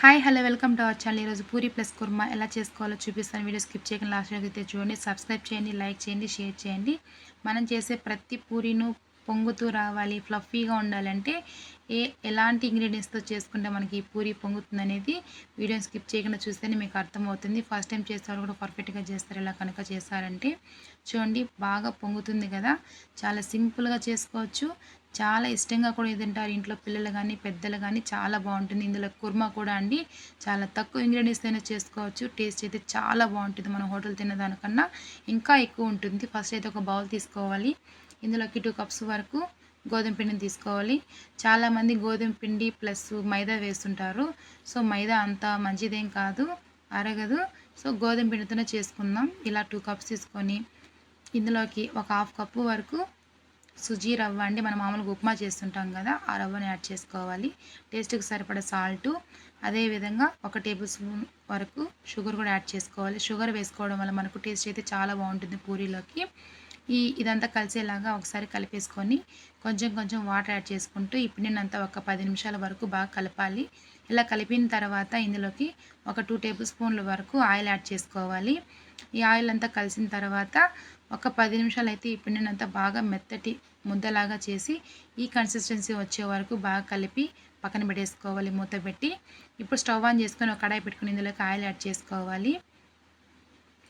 Hi hello welcome to our channel. ఈరోజు puri plus kurma ఎలా చేసుకోవాలో చూపిస్తాను. వీడియో స్కిప్ చేయకుండా లాస్ట్ వరకు అయితే చూడండి. సబ్స్క్రైబ్ చేయండి, లైక్ చేయండి, షేర్ చేయండి. మనం చేసే ప్రతి పూరీను పొంగుతూ రావాలి, ఫ్లఫీగా ఉండాలంటే ఎలాంటి ఇంగ్రీడియంట్స్తో చేసుకుంటే మనకి ఈ పూరి పొంగుతుంది అనేది వీడియోని స్కిప్ చేయకుండా చూస్తేనే మీకు అర్థమవుతుంది. ఫస్ట్ టైం చేసేవాళ్ళు కూడా పర్ఫెక్ట్గా చేస్తారు ఇలా కనుక చేస్తారంటే. చూడండి బాగా పొంగుతుంది కదా, చాలా సింపుల్గా చేసుకోవచ్చు. చాలా ఇష్టంగా కూడా తింటారు ఇంట్లో పిల్లలు కానీ పెద్దలు కానీ. చాలా బాగుంటుంది. ఇందులో కుర్మా కూడా అండి చాలా తక్కువ ఇంగ్రీడియంట్స్తోనే చేసుకోవచ్చు. టేస్ట్ అయితే చాలా బాగుంటుంది. మనం హోటల్ తినేదానికన్నా ఇంకా ఎక్కువ ఉంటుంది. ఫస్ట్ అయితే ఒక బౌల్ తీసుకోవాలి. ఇందులోకి 2 కప్స్ వరకు గోధుమ పిండిని తీసుకోవాలి. చాలామంది గోధుమ పిండి ప్లస్ మైదా వేస్తుంటారు. సో మైదా అంత మంచిదేం కాదు, అరగదు. సో గోధుమ పిండితోనే చేసుకుందాం. ఇలా 2 కప్స్ తీసుకొని ఇందులోకి ఒక హాఫ్ కప్పు వరకు సుజీ రవ్వ అండి, మనం మామూలుగా ఉప్మా చేస్తుంటాం కదా, ఆ రవ్వని యాడ్ చేసుకోవాలి. టేస్ట్కి సరిపడా సాల్టు, అదేవిధంగా 1 టేబుల్ స్పూన్ వరకు షుగర్ కూడా యాడ్ చేసుకోవాలి. షుగర్ వేసుకోవడం వల్ల మనకు టేస్ట్ అయితే చాలా బాగుంటుంది పూరీలోకి. ఇదంతా కలిసేలాగా ఒకసారి కలిపేసుకొని కొంచెం కొంచెం వాటర్ యాడ్ చేసుకుంటూ ఈ పిండినంతా ఒక 10 నిమిషాల వరకు బాగా కలపాలి. ఇలా కలిపిన తర్వాత ఇందులోకి ఒక 2 టేబుల్ స్పూన్ల వరకు ఆయిల్ యాడ్ చేసుకోవాలి. ఈ ఆయిల్ అంతా కలిసిన తర్వాత ఒక 10 నిమిషాలు అయితే ఈ పిండినంతా బాగా మెత్తటి ముద్దలాగా చేసి ఈ కన్సిస్టెన్సీ వచ్చే వరకు బాగా కలిపి పక్కన పెట్టేసుకోవాలి మూత పెట్టి. ఇప్పుడు స్టవ్ ఆన్ చేసుకొని ఒక కడాయి పెట్టుకుని ఇందులోకి ఆయిల్ యాడ్ చేసుకోవాలి.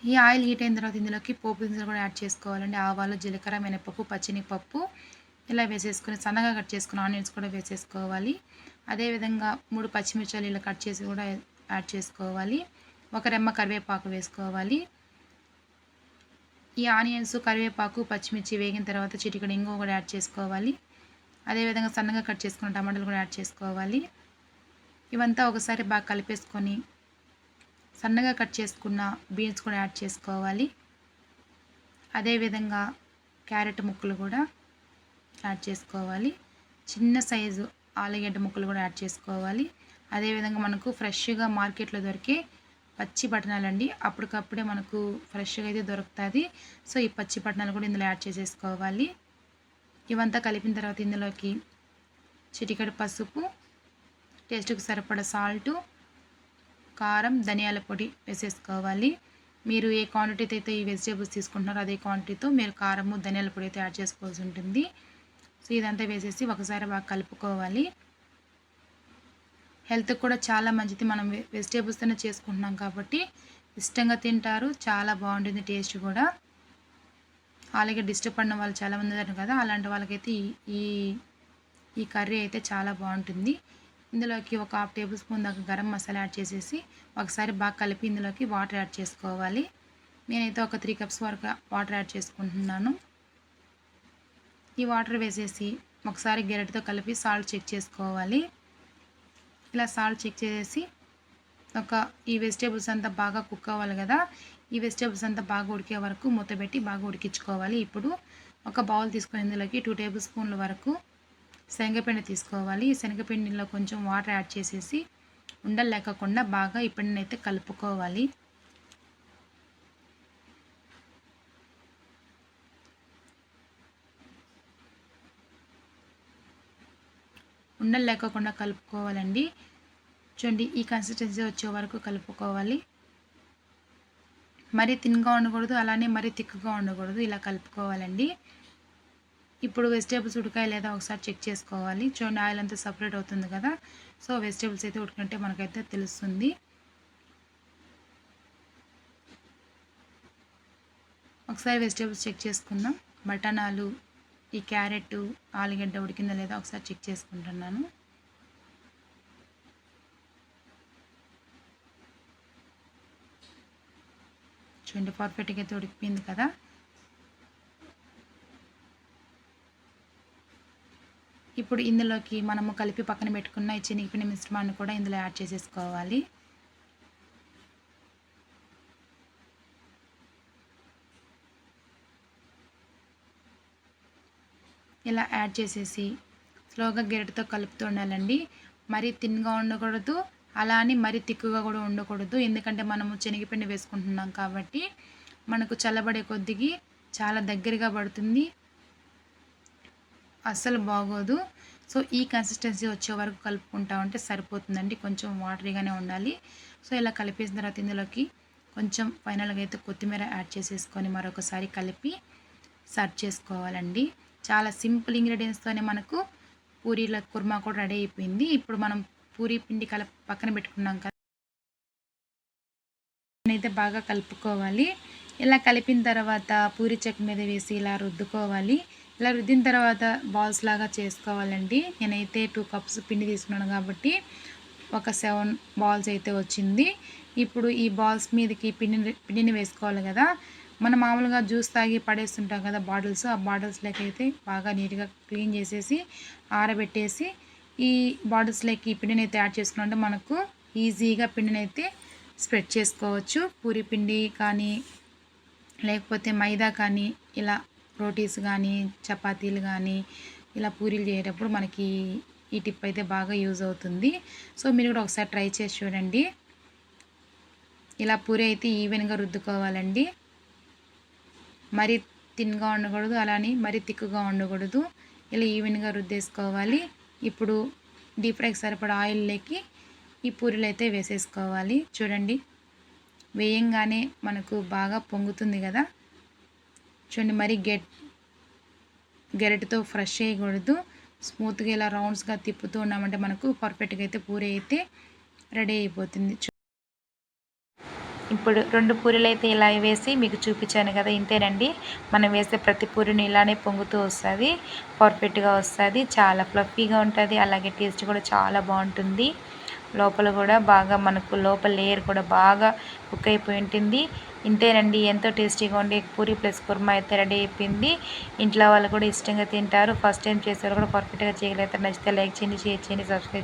ఈ ఆయిల్ హీట్ అయిన తర్వాత ఇందులోకి పోపు దినుసులు కూడా యాడ్ చేసుకోవాలండి. ఆవాలు, జీలకర్ర, మినపప్పు, పచ్చినిపప్పు ఇలా వేసేసుకొని సన్నగా కట్ చేసుకుని ఆనియన్స్ కూడా వేసేసుకోవాలి. అదేవిధంగా 3 పచ్చిమిర్చాలు ఇలా కట్ చేసి కూడా యాడ్ చేసుకోవాలి. ఒక రెమ్మ కరివేపాకు వేసుకోవాలి. ఈ ఆనియన్స్, కరివేపాకు, పచ్చిమిర్చి వేగిన తర్వాత చిటికెడు ఇంగువ కూడా యాడ్ చేసుకోవాలి. అదేవిధంగా సన్నగా కట్ చేసుకున్న టమాటాలు కూడా యాడ్ చేసుకోవాలి. ఇవంతా ఒకసారి బాగా కలిపేసుకొని సన్నగా కట్ చేసుకున్న బీన్స్ కూడా యాడ్ చేసుకోవాలి. అదేవిధంగా క్యారెట్ ముక్కలు కూడా యాడ్ చేసుకోవాలి. చిన్న సైజు ఆలుగడ్డ ముక్కలు కూడా యాడ్ చేసుకోవాలి. అదేవిధంగా మనకు ఫ్రెష్గా మార్కెట్లో దొరికే పచ్చి బఠానీలండి, అప్పటికప్పుడే మనకు ఫ్రెష్గా అయితే దొరుకుతుంది. సో ఈ పచ్చి బఠానీలు కూడా ఇందులో యాడ్ చేసేసుకోవాలి. ఇవంతా కలిపిన తర్వాత ఇందులోకి చిటికెడు పసుపు, టేస్ట్కి సరిపడా సాల్టు, కారం, ధనియాల పొడి వేసేసుకోవాలి. మీరు ఏ క్వాంటిటీతో అయితే ఈ వెజిటేబుల్స్ తీసుకుంటున్నారో అదే క్వాంటిటీతో మీరు కారము, ధనియాల పొడి అయితే యాడ్ చేసుకోవాల్సి ఉంటుంది. సో ఇదంతా వేసేసి ఒకసారి బాగా కలుపుకోవాలి. హెల్త్కి కూడా చాలా మంచిది. మనం వెజిటేబుల్స్తోనే చేసుకుంటున్నాం కాబట్టి ఇష్టంగా తింటారు. చాలా బాగుంటుంది టేస్ట్ కూడా. అలాగే ఇష్టపడిన వాళ్ళు చాలామంది ఉన్నారు కదా, అలాంటి వాళ్ళకైతే ఈ ఈ కర్రీ అయితే చాలా బాగుంటుంది. ఇందులోకి ఒక 1/2 టేబుల్ స్పూన్ దాకా గరం మసాలా యాడ్ చేసేసి ఒకసారి బాగా కలిపి ఇందులోకి వాటర్ యాడ్ చేసుకోవాలి. నేనైతే ఒక 3 కప్స్ వరకు వాటర్ యాడ్ చేసుకుంటున్నాను. ఈ వాటర్ వేసేసి ఒకసారి గరిటెతో కలిపి సాల్ట్ చెక్ చేసుకోవాలి. ఇలా సాల్ట్ చెక్ చేసేసి ఈ వెజిటేబుల్స్ అంతా బాగా కుక్ అవ్వాలి కదా, ఈ వెజిటేబుల్స్ అంతా బాగా ఉడికే వరకు మూత పెట్టి బాగా ఉడికించుకోవాలి. ఇప్పుడు ఒక బౌల్ తీసుకొని ఇందులోకి 2 టేబుల్ స్పూన్ల వరకు శనగపిండి తీసుకోవాలి. ఈ శనగపిండిలో కొంచెం వాటర్ యాడ్ చేసేసి ఉండలు లేకుండా బాగా ఈ పిండిని అయితే కలుపుకోవాలి. ఉండలు లేకుండా కలుపుకోవాలండి. చూడండి ఈ కన్సిస్టెన్సీ వచ్చే వరకు కలుపుకోవాలి. మరీ థిన్గా ఉండకూడదు, అలానే మరీ థిక్గా ఉండకూడదు. ఇలా కలుపుకోవాలండి. ఇప్పుడు వెజిటేబుల్స్ ఉడికాయ లేదా ఒకసారి చెక్ చేసుకోవాలి. చూడండి ఆయిల్ అంతా సపరేట్ అవుతుంది కదా, సో వెజిటేబుల్స్ అయితే ఉడికినట్టే మనకైతే తెలుస్తుంది. ఒకసారి వెజిటేబుల్స్ చెక్ చేసుకుందాం. బఠానాలు, ఈ క్యారెట్, ఆలుగడ్డ ఉడికిందా లేదా ఒకసారి చెక్ చేసుకుంటున్నాను. చూడండి పర్ఫెక్ట్గా అయితే ఉడికిపోయింది కదా. ఇప్పుడు ఇందులోకి మనము కలిపి పక్కన పెట్టుకున్న ఈ శనగపిండి మిశ్రమాన్ని కూడా ఇందులో యాడ్ చేసేసుకోవాలి. ఇలా యాడ్ చేసేసి స్లోగా గరిటెతో కలుపుతూ ఉండాలండి. మరీ థిన్గా ఉండకూడదు, అలా అని మరీ తిక్కుగా కూడా ఉండకూడదు. ఎందుకంటే మనము శనగపిండి వేసుకుంటున్నాం కాబట్టి మనకు చల్లబడే కొద్దికి చాలా దగ్గరగా పడుతుంది, అస్సలు బాగోదు. సో ఈ కన్సిస్టెన్సీ వచ్చే వరకు కలుపుకుంటా ఉంటే సరిపోతుందండి. కొంచెం వాటరీగానే ఉండాలి. సో ఇలా కలిపేసిన తర్వాత ఇందులోకి కొంచెం ఫైనల్‌గా అయితే కొత్తిమీర యాడ్ చేసేసుకొని మరొకసారి కలిపి సర్వ్ చేసుకోవాలండి. చాలా సింపుల్ ఇంగ్రీడియెంట్స్‌తోనే మనకు పూరీల కుర్మా కూడా రెడీ అయిపోయింది. ఇప్పుడు మనం పూరీ పిండి పక్కన పెట్టుకున్నాం కదా, అయితే బాగా కలుపుకోవాలి. ఇలా కలిపిన తర్వాత పూరీ చెక్క మీద వేసి ఇలా రుద్దుకోవాలి. ఇలా రుద్దిన తర్వాత బాల్స్ లాగా చేసుకోవాలండి. నేనైతే 2 కప్స్ పిండి తీసుకున్నాను కాబట్టి ఒక 7 బాల్స్ అయితే వచ్చింది. ఇప్పుడు ఈ బాల్స్ మీదకి పిండిని వేసుకోవాలి కదా. మనం మామూలుగా జ్యూస్ తాగి పడేస్తుంటాం కదా బాటిల్స్, ఆ బాటిల్స్లోకి అయితే బాగా నీట్గా క్లీన్ చేసేసి ఆరబెట్టేసి ఈ బాటిల్స్లోకి ఈ పిండిని అయితే యాడ్ చేసుకుంటే మనకు ఈజీగా పిండిని అయితే స్ప్రెడ్ చేసుకోవచ్చు. పూరీ పిండి కానీ లేకపోతే మైదా కానీ ఇలా రోటీస్ కానీ చపాతీలు కానీ ఇలా పూరీలు చేసేటప్పుడు మనకి ఈ టిప్ అయితే బాగా యూజ్ అవుతుంది. సో మీరు కూడా ఒకసారి ట్రై చేసి చూడండి. ఇలా పూరీ అయితే ఈవెన్గా రుద్దుకోవాలండి. మరీ థిన్గా ఉండకూడదు, అలానే మరీ థిక్గా ఉండకూడదు. ఇలా ఈవెన్గా రుద్దేసుకోవాలి. ఇప్పుడు డీప్ ఫ్రైకి సరిపడా ఆయిల్లోకి ఈ పూరీలు అయితే వేసేసుకోవాలి. చూడండి, వేయంగానే మనకు బాగా పొంగుతుంది కదా. చూడండి, మరి గెరటితో ఫ్రెష్ చేయకూడదు. స్మూత్గా ఇలా రౌండ్స్గా తిప్పుతూ ఉన్నామంటే మనకు పర్ఫెక్ట్గా అయితే పూరీ అయితే రెడీ అయిపోతుంది. ఇప్పుడు 2 పూరీలు అయితే ఇలా వేసి మీకు చూపించాను కదా, ఇంతేనండి. మనం వేసే ప్రతి పూరీని ఇలానే పొంగుతూ వస్తుంది, పర్ఫెక్ట్గా వస్తుంది. చాలా ఫ్లఫీగా ఉంటుంది, అలాగే టేస్ట్ కూడా చాలా బాగుంటుంది. లోపల కూడా బాగా మనకు లోపల లేయర్ కూడా బాగా కుక్ అయిపోయి ఉంటుంది. ఇంతేనండి, ఎంతో టేస్టీగా ఉండే పూరీ ప్లస్ కుర్మా అయితే రెడీ అయిపోయింది. ఇంట్లో వాళ్ళు కూడా ఇష్టంగా తింటారు. ఫస్ట్ టైం చేసేవాళ్ళు కూడా పర్ఫెక్ట్గా చేయగలుగుతారు. నచ్చితే లైక్ చేయండి, షేర్ చేయండి, సబ్స్క్రైబ్